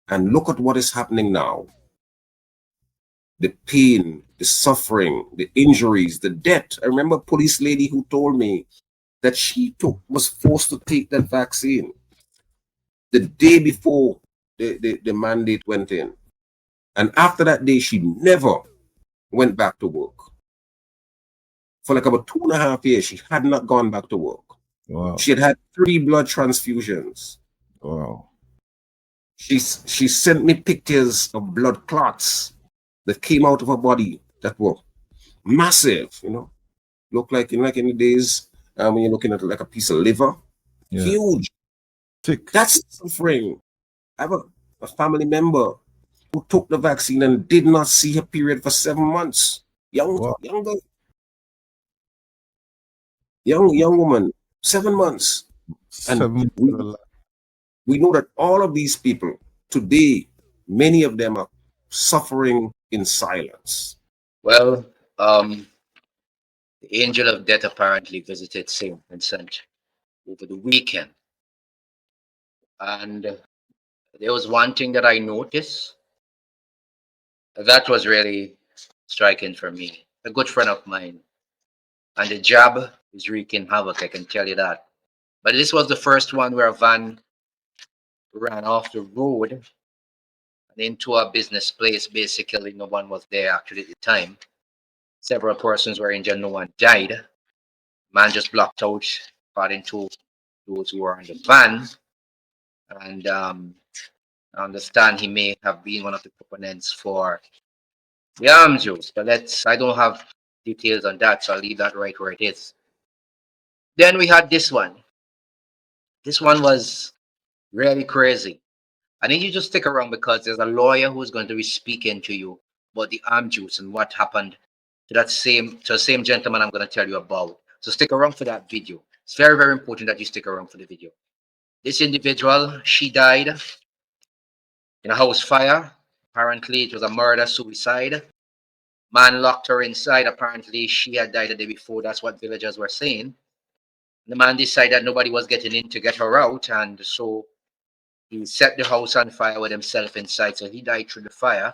And look at what is happening now. The pain, the suffering, the injuries, the death. I remember a police lady who told me that was forced to take that vaccine the day before the mandate went in. And after that day, she never went back to work. For like about 2.5 years, she had not gone back to work. Wow. She had 3 blood transfusions. Wow. She sent me pictures of blood clots that came out of her body that were massive, look like in the days when you're looking at like a piece of liver, huge. Thick. That's suffering. I have a family member who took the vaccine and did not see her period for 7 months. Young woman, 7 months. And we know that all of these people today, many of them are suffering in silence. Well, the angel of death apparently visited St. Vincent over the weekend. And there was one thing that I noticed that was really striking for me. A good friend of mine, and the jab is wreaking havoc, I can tell you that. But this was the first one where a van ran off the road and into a business place. Basically, no one was there actually at the time. Several persons were injured, no one died. Man just blocked out, according to those who were in the van. And I understand he may have been one of the proponents for the arms use. But I don't have details on that, so I'll leave that right where it is. Then we had this one. This one was really crazy. I need you to stick around because there's a lawyer who's going to be speaking to you about the arm juice and what happened to the same gentleman I'm going to tell you about. So stick around for that video. It's very, very important that you stick around for the video. This individual, she died in a house fire. Apparently, it was a murder suicide. Man locked her inside. Apparently, she had died the day before. That's what villagers were saying. The man decided nobody was getting in to get her out, and so he set the house on fire with himself inside. So he died through the fire.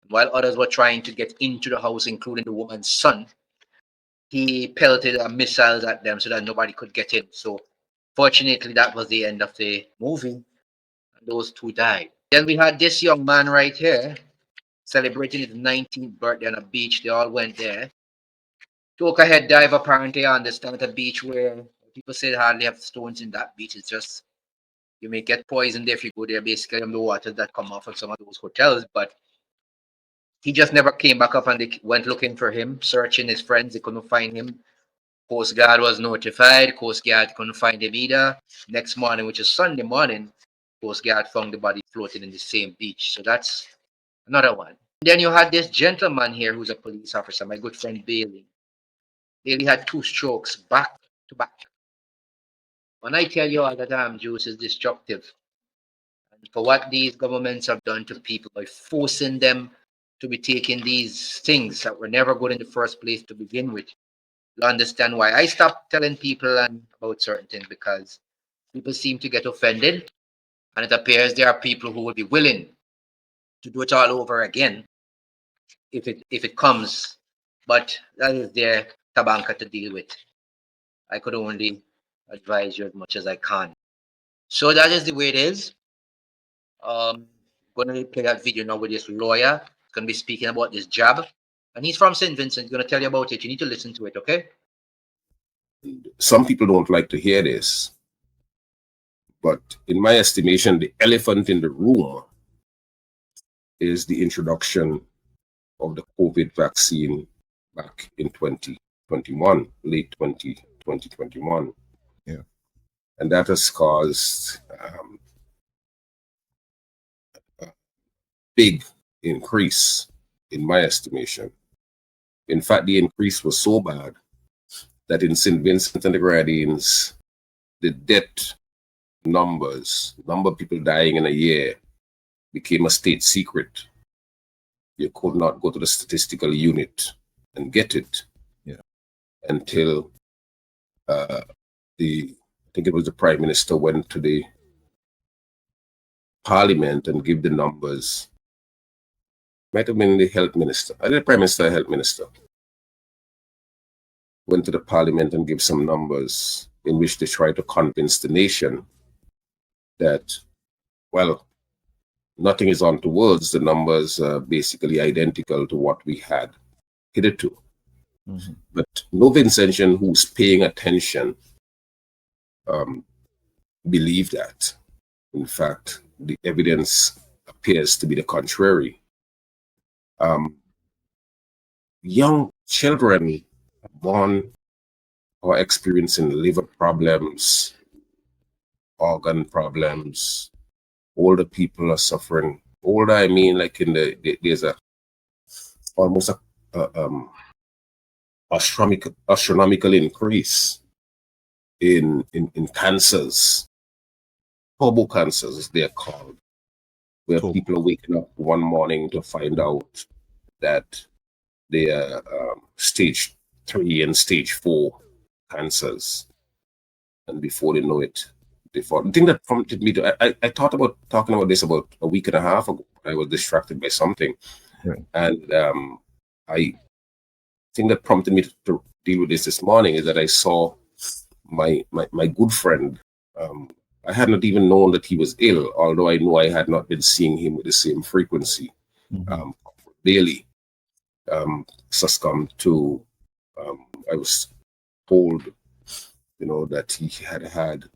While others were trying to get into the house, including the woman's son, he pelted missiles at them so that nobody could get in. So fortunately, that was the end of the movie. Those two died. Then we had this young man right here celebrating his 19th birthday on a beach. They all went there. Took a head dive, apparently. I understand at a beach where people say they hardly have stones in that beach. It's just you may get poisoned if you go there, basically, on the water that come off of some of those hotels. But he just never came back up and they went looking for him, searching his friends. They couldn't find him. Coast Guard was notified. Coast Guard couldn't find him either. Next morning, which is Sunday morning, Coast Guard found the body floating in the same beach. So that's another one. Then you had this gentleman here who's a police officer, my good friend Bailey. Bailey had 2 strokes back to back. When I tell you all that juice is destructive, and for what these governments have done to people by forcing them to be taking these things that were never good in the first place to begin with, you understand why I stopped telling people about certain things, because people seem to get offended, and it appears there are people who will be willing to do it all over again if it comes, but that is their tabanka to deal with. I could only advise you as much as I can. So that is the way it is. Gonna play that video now with this lawyer. He's gonna be speaking about this jab, and he's from St. Vincent. He's gonna tell you about it. You need to listen to it, okay? Some people don't like to hear this, but in my estimation, the elephant in the room is the introduction of the COVID vaccine back in 2021, late 2021. Yeah. And that has caused a big increase, in my estimation. In fact, the increase was so bad that in St. Vincent and the Grenadines, the death number of people dying in a year became a state secret. You could not go to the statistical unit and get it until I think it was the Prime Minister went to the Parliament and give the numbers. Might have been the health minister, the prime minister, health minister. Went to the Parliament and give some numbers in which they try to convince the nation that, well, nothing is untoward. The numbers are basically identical to what we had hitherto. Mhm. But no Vincent who's paying attention believe that. In fact, the evidence appears to be the contrary. Young children born or experiencing liver problems, organ problems. Older people are suffering. Older, I mean, like there's a almost a astronomical increase in cancers, turbo cancers, as they're called, where Cool. people are waking up one morning to find out that they are stage 3 and stage 4 cancers, and before they know it, they fall. The thing that prompted me to I thought about talking about this about a week and a half ago. I was distracted by something, Right. and I think that prompted me to deal with this morning is that I saw my good friend. I had not even known that he was ill, although I knew I had not been seeing him with the same frequency Mhm. daily. Succumbed to, I was told, that he had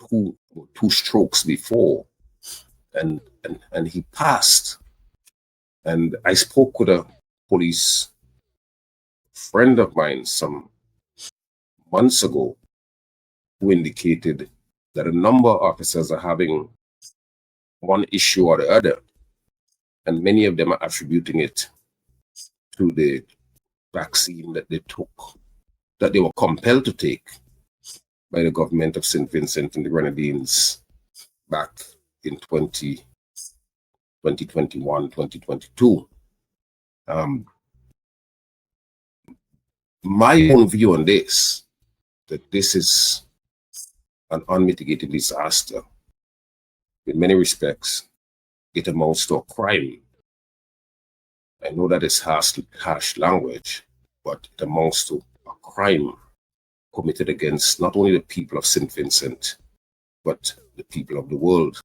two strokes before, and he passed. And I spoke with a police friend of mine some months ago who indicated that a number of officers are having one issue or the other, and many of them are attributing it to the vaccine that they took, that they were compelled to take by the government of St. Vincent and the Grenadines back in 2021, 2022. My own view on this, that this is an unmitigated disaster. In many respects, it amounts to a crime. I know that it's harsh language, but it amounts to a crime committed against not only the people of St. Vincent, but the people of the world.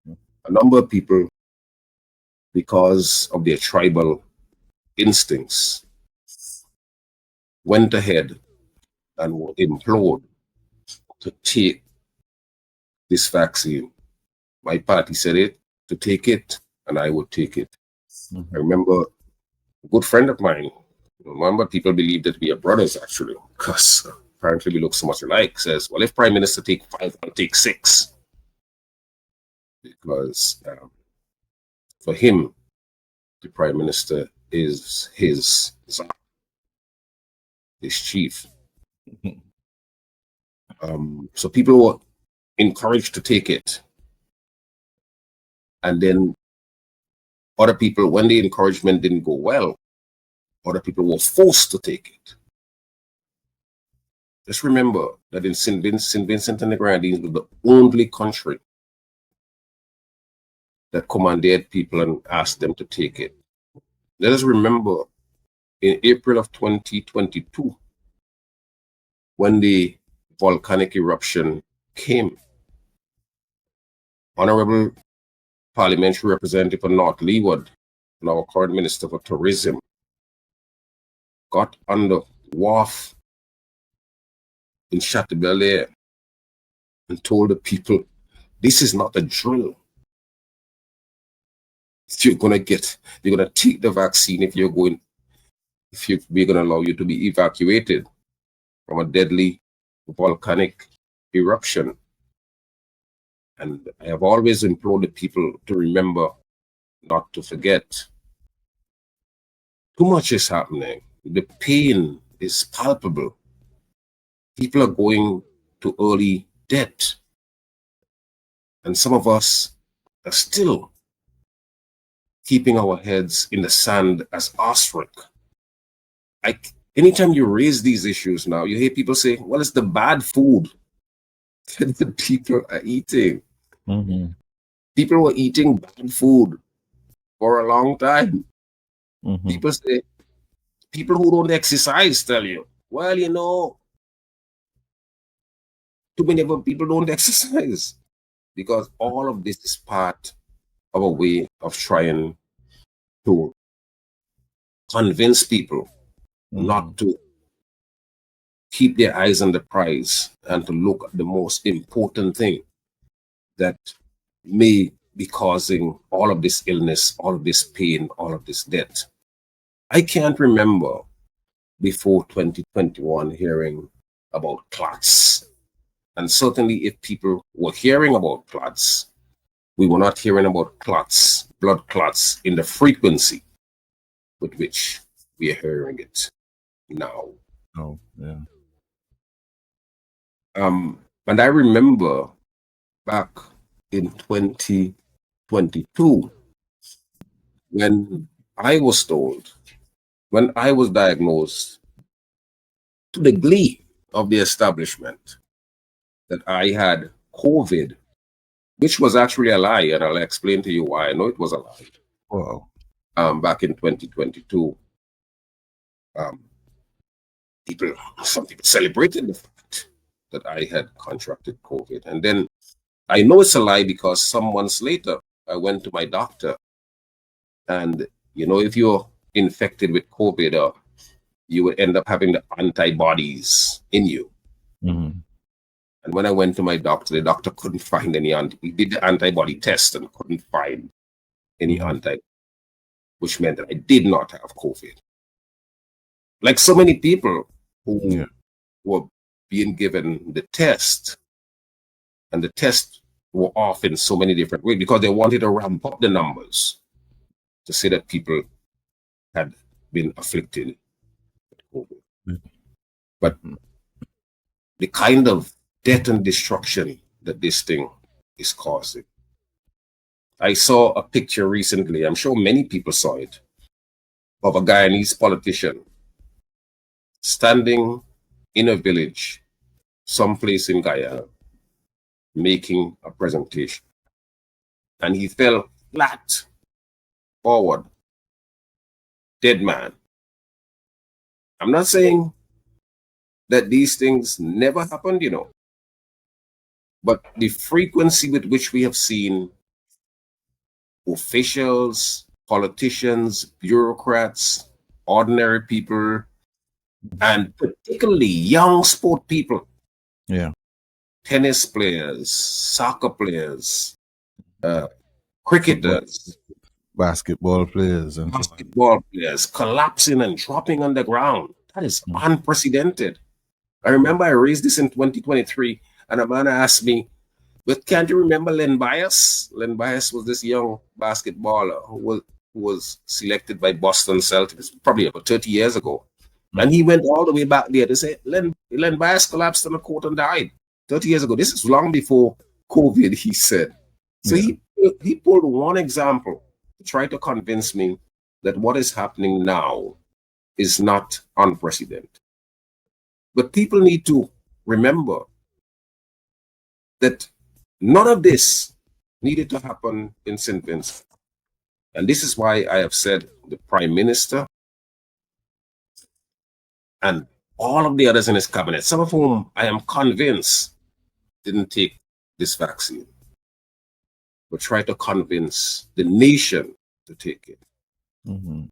A number of people, because of their tribal instincts, went ahead and were implored to take this vaccine. My party said it, to take it, and I would take it. I remember a good friend of mine, remember people believe that we are brothers actually, because apparently we look so much alike, says, well, if Prime Minister take 5, I'll take 6. Because for him, the Prime Minister is his chief. So people were encouraged to take it. And then other people, when the encouragement didn't go well, other people were forced to take it. Just remember that in St. Vincent and the Grenadines was the only country that commanded people and asked them to take it. Let us remember in April of 2022, when the volcanic eruption came, Honorable Parliamentary Representative for North Leeward and our current Minister for Tourism got on the wharf in Chateaubelair and told the people, this is not a drill. You're gonna take the vaccine if we're gonna allow you to be evacuated from a deadly volcanic eruption. And I have always implored the people to remember not to forget. Too much is happening. The pain is palpable. People are going to early death. And some of us are still keeping our heads in the sand as awestruck. Anytime you raise these issues now, you hear people say, well, it's the bad food that the people are eating. People were eating bad food for a long time. Mhm. People say, people who don't exercise tell you, well, too many of people don't exercise because all of this is part of a way of trying to convince people Mhm. not to keep their eyes on the prize and to look at the most important thing that may be causing all of this illness, all of this pain, all of this death. I can't remember before 2021 hearing about clots. And certainly, if people were hearing about clots, we were not hearing about clots, blood clots, in the frequency with which we are hearing it now. Oh, yeah. And I remember back in 2022 when I was told, when I was diagnosed, to the glee of the establishment, that I had COVID, which was actually a lie, and I'll explain to you why I know it was a lie. Wow. Back in 2022, um, some people celebrated the fact that I had contracted COVID. And then I know it's a lie because some months later, I went to my doctor. And, if you're infected with COVID, you would end up having the antibodies in you. Mhm. And when I went to my doctor, the doctor couldn't find any he did the antibody test and couldn't find any Mhm. which meant that I did not have COVID. Like so many people who Yeah. were being given the test, and the tests were off in so many different ways because they wanted to ramp up the numbers to say that people had been afflicted with COVID. But Mhm. the kind of death and destruction that this thing is causing. I saw a picture recently, I'm sure many people saw it, of a Guyanese politician standing in a village someplace in Guyana making a presentation. And he fell flat forward, dead man. I'm not saying that these things never happened, but the frequency with which we have seen officials, politicians, bureaucrats, ordinary people, and particularly young sport people, Yeah. tennis players, soccer players, Football, cricketers, basketball players, and so on. basketball players collapsing and dropping on the ground. That is Mm. unprecedented. I remember I raised this in 2023, and a man asked me, but can't you remember Len Bias? Len Bias was this young basketballer who was selected by Boston Celtics probably about 30 years ago. Mm. And he went all the way back there to say Len Bias collapsed on the court and died 30 years ago. This is long before COVID, he said. So Yeah. he pulled one example to try to convince me that what is happening now is not unprecedented. But people need to remember that none of this needed to happen in St. Vincent. And this is why I have said the Prime Minister and all of the others in his cabinet, some of whom I am convinced didn't take this vaccine, but try to convince the nation to take it. Mhm.